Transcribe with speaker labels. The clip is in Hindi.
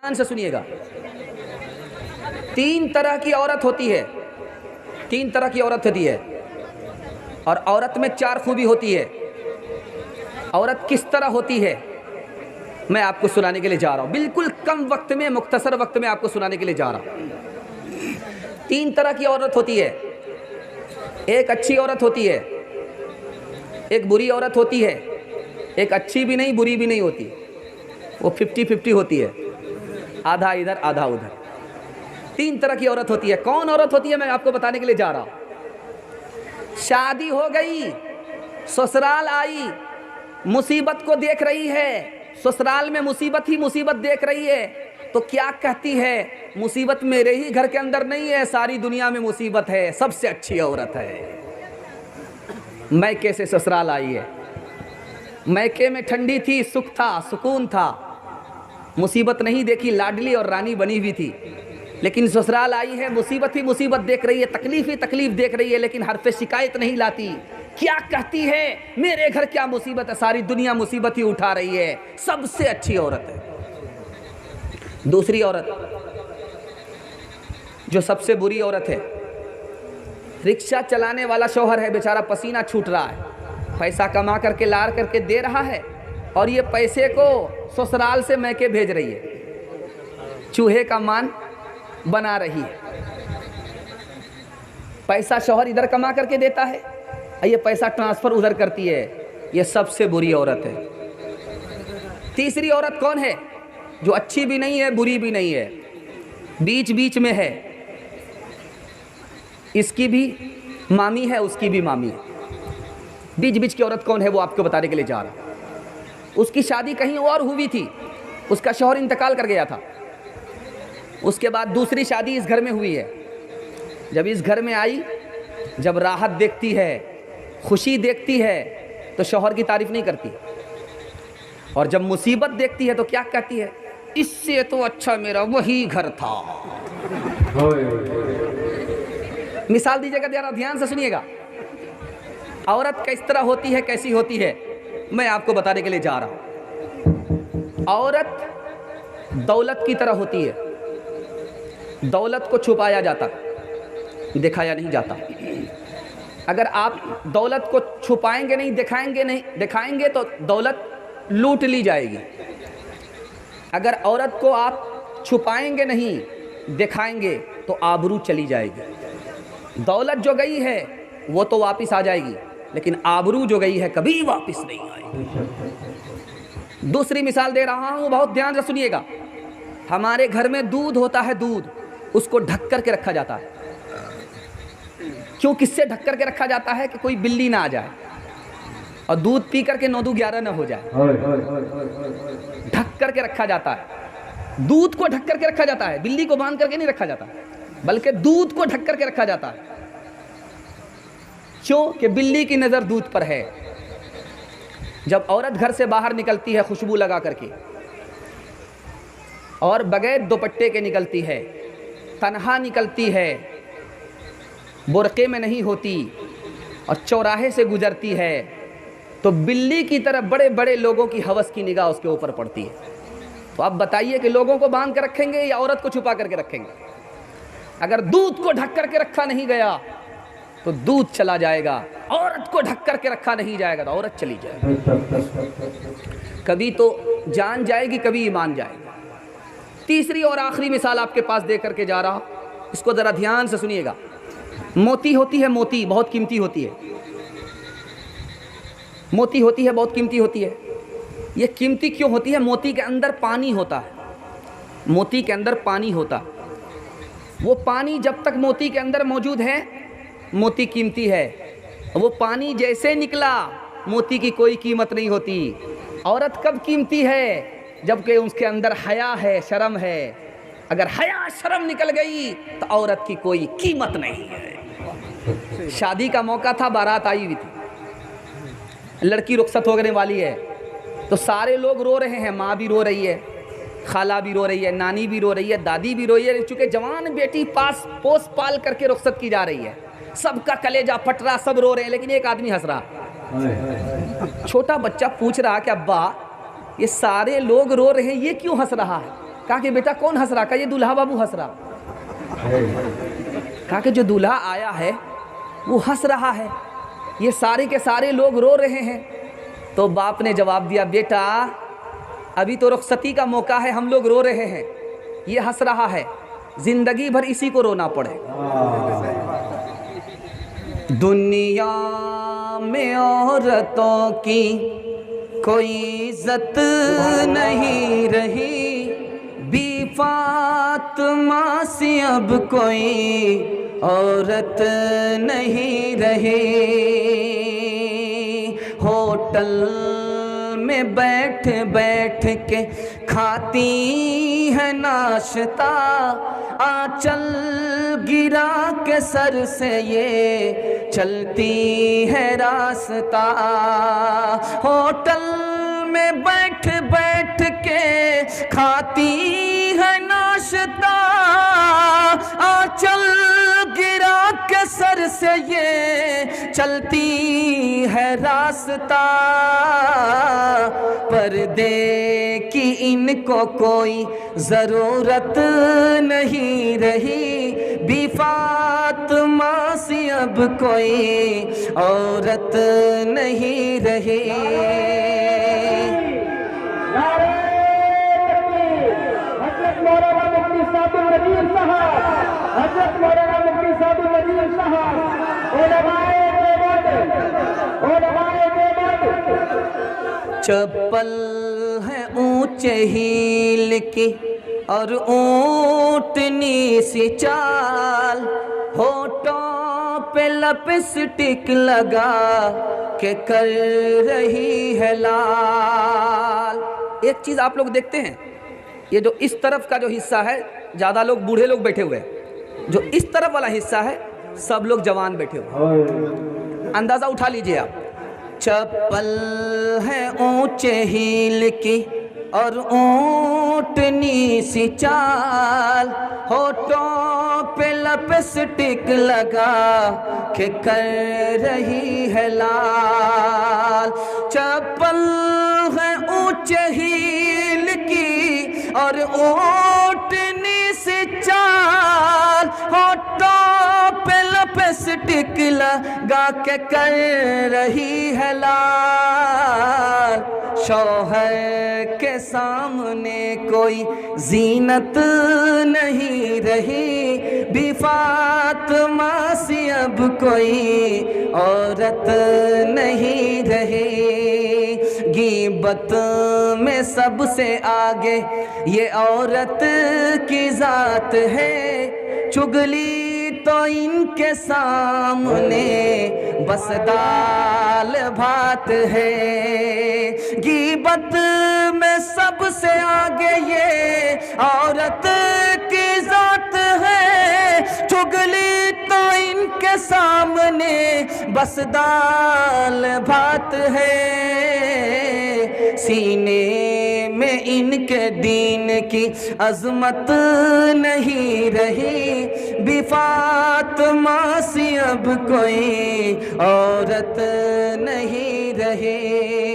Speaker 1: ध्यान से सुनिएगा। तीन तरह की औरत होती है, तीन तरह की औरत होती है, और औरत में चार खूबी होती है। औरत किस तरह होती है मैं आपको सुनाने के लिए जा रहा हूं, बिल्कुल कम वक्त में, मुख्तसर वक्त में आपको सुनाने के लिए जा रहा हूं। तीन तरह की औरत होती है। एक अच्छी औरत होती है, एक बुरी औरत होती है, एक अच्छी भी नहीं बुरी भी नहीं होती, वो 50-50 होती है, आधा इधर आधा उधर। तीन तरह की औरत होती है। कौन औरत होती है मैं आपको बताने के लिए जा रहा हूं। शादी हो गई, ससुराल आई, मुसीबत को देख रही है, ससुराल में मुसीबत ही मुसीबत देख रही है, तो क्या कहती है, मुसीबत मेरे ही घर के अंदर नहीं है, सारी दुनिया में मुसीबत है, सबसे अच्छी औरत है। मैके से ससुराल आई है, मैके में ठंडी थी, सुख था, सुकून था, मुसीबत नहीं देखी, लाडली और रानी बनी हुई थी। लेकिन ससुराल आई है, मुसीबत ही मुसीबत देख रही है, तकलीफ ही तकलीफ देख रही है, लेकिन हर पे शिकायत नहीं लाती। क्या कहती है, मेरे घर क्या मुसीबत है, सारी दुनिया मुसीबत ही उठा रही है, सबसे अच्छी औरत है। दूसरी औरत जो सबसे बुरी औरत है, रिक्शा चलाने वाला शौहर है, बेचारा पसीना छूट रहा है, पैसा कमा करके लार करके दे रहा है, और ये पैसे को ससुराल से मैके भेज रही है, चूहे का मान बना रही है। पैसा शौहर इधर कमा करके देता है, ये पैसा ट्रांसफर उधर करती है, ये सबसे बुरी औरत है। तीसरी औरत कौन है, जो अच्छी भी नहीं है बुरी भी नहीं है, बीच बीच में है, इसकी भी मामी है उसकी भी मामी है। बीच बीच की औरत कौन है वो आपको बताने के लिए जा रहा हूं। उसकी शादी कहीं और हुई थी, उसका शौहर इंतकाल कर गया था, उसके बाद दूसरी शादी इस घर में हुई है। जब इस घर में आई, जब राहत देखती है, खुशी देखती है, तो शौहर की तारीफ नहीं करती, और जब मुसीबत देखती है तो क्या कहती है, इससे तो अच्छा मेरा वही घर था। मिसाल दीजिएगा, जरा ध्यान से सुनिएगा। औरत किस तरह होती है, कैसी होती है, मैं आपको बताने के लिए जा रहा हूं। औरत दौलत की तरह होती है, दौलत को छुपाया जाता, दिखाया नहीं जाता। अगर आप दौलत को छुपाएंगे नहीं, दिखाएंगे तो दौलत लूट ली जाएगी। अगर औरत को आप छुपाएंगे नहीं, दिखाएंगे तो आबरू चली जाएगी। दौलत जो गई है वो तो वापस आ जाएगी, लेकिन आबरू जो गई है कभी वापस नहीं आएगी। दूसरी मिसाल दे रहा हूं, बहुत ध्यान से सुनिएगा। हमारे घर में दूध होता है, दूध उसको ढक करके रखा जाता है। क्यों, किससे ढक करके रखा जाता है, कि कोई बिल्ली ना आ जाए और दूध पी करके 9-11 ना हो जाए। ढक करके रखा जाता है, दूध को ढक करके रखा जाता है, बिल्ली को बांध करके नहीं रखा जाता, बल्कि दूध को ढक करके रखा जाता है। क्यों, कि बिल्ली की नज़र दूध पर है। जब औरत घर से बाहर निकलती है खुशबू लगा करके, और बगैर दुपट्टे के निकलती है, तन्हा निकलती है, बुर्के में नहीं होती, और चौराहे से गुजरती है, तो बिल्ली की तरह बड़े बड़े लोगों की हवस की निगाह उसके ऊपर पड़ती है। तो आप बताइए कि लोगों को बांध कर रखेंगे या औरत को छुपा करके रखेंगे। अगर दूध को ढक करके रखा नहीं गया तो दूध चला जाएगा, औरत को ढक करके रखा नहीं जाएगा तो औरत चली जाएगी। कभी तो जान जाएगी, कभी ईमान जाएगा। तीसरी और आखिरी मिसाल आपके पास दे करके जा रहा हूं, इसको जरा ध्यान से सुनिएगा। मोती होती है, मोती बहुत कीमती होती है, मोती होती है बहुत कीमती होती है। ये कीमती क्यों होती है, मोती के अंदर पानी होता है, मोती के अंदर पानी होता है। वो पानी जब तक मोती के अंदर मौजूद है, मोती कीमती है। वो पानी जैसे निकला, मोती की कोई कीमत नहीं होती। औरत कब कीमती है, जबकि उसके अंदर हया है, शर्म है। अगर हया शर्म निकल गई तो औरत की कोई कीमत नहीं है। शादी का मौका था, बारात आई हुई थी, लड़की रुखसत होने वाली है, तो सारे लोग रो रहे हैं, माँ भी रो रही है, खाला भी रो रही है, नानी भी रो रही है, दादी भी रो रही है, चूंकि जवान बेटी पास पोस पाल करके रुखसत की जा रही है। सबका कलेजा फट रहा, सब रो रहे हैं, लेकिन एक आदमी हंस रहा। छोटा बच्चा पूछ रहा कि अब्बा ये सारे लोग रो रहे हैं, ये क्यों हंस रहा है? कहा कि बेटा कौन हंस रहा? कहा ये दूल्हा बाबू हंस रहा। कहा कि जो दूल्हा आया है वो हंस रहा है, ये सारे के सारे लोग रो रहे हैं। तो बाप ने जवाब दिया, बेटा अभी तो रुखसती का मौका है, हम लोग रो रहे हैं, ये हंस रहा है, जिंदगी भर इसी को रोना पड़े। दुनिया में औरतों की कोई इज्जत नहीं रही, बी फातिमा सी अब कोई औरत नहीं रही। होटल में बैठ बैठ के खाती है नाश्ता, आंचल गिरा के सर से ये चलती है रास्ता। होटल में बैठ बैठ के खाती है नाश्ता, आंचल गिरा के सर से ये चलती है रास्ता। पर्दे की इनको कोई ज़रूरत नहीं रही, बी फातिमा सी अब कोई औरत नहीं रही।
Speaker 2: हज़रत मौलाना मुफ्ती साबिर नज़ीर साहब, हज़रत मौलाना मुफ्ती साबिर नज़ीर साहब, उलमाए देवबंद।
Speaker 1: चप्पल है ऊंचे हील की और ऊंटनी सी चाल, होठों पे लिपस्टिक लगा के कर रही है लाल। एक चीज़ आप लोग देखते हैं, ये जो इस तरफ का जो हिस्सा है ज़्यादा लोग बूढ़े लोग बैठे हुए हैं, जो इस तरफ वाला हिस्सा है सब लोग जवान बैठे हुए। अंदाज़ा उठा लीजिए आप। चप्पल है ऊंचे हील की और ऊंटनी सी चाल, होठों पे लिपस्टिक लगा के कर रही है लाल। चप्पल है ऊंचे हील की और ऊंटनी सी चाल, होठों पे लिपस्टिक लगा के कर रही है लाल। शौहर के सामने कोई जीनत नहीं रही, बी फातिमा सी अब कोई औरत नहीं रही। गीबत में सबसे आगे ये औरत की जात है, चुगली तो इनके सामने बस दाल भात है। गीबत में सबसे आगे ये औरत की जात है, चुगली तो इनके सामने बस दाल भात है। सीने में इनके दीन की अजमत नहीं रही, बी फातिमा सी अब कोई औरत नहीं रही।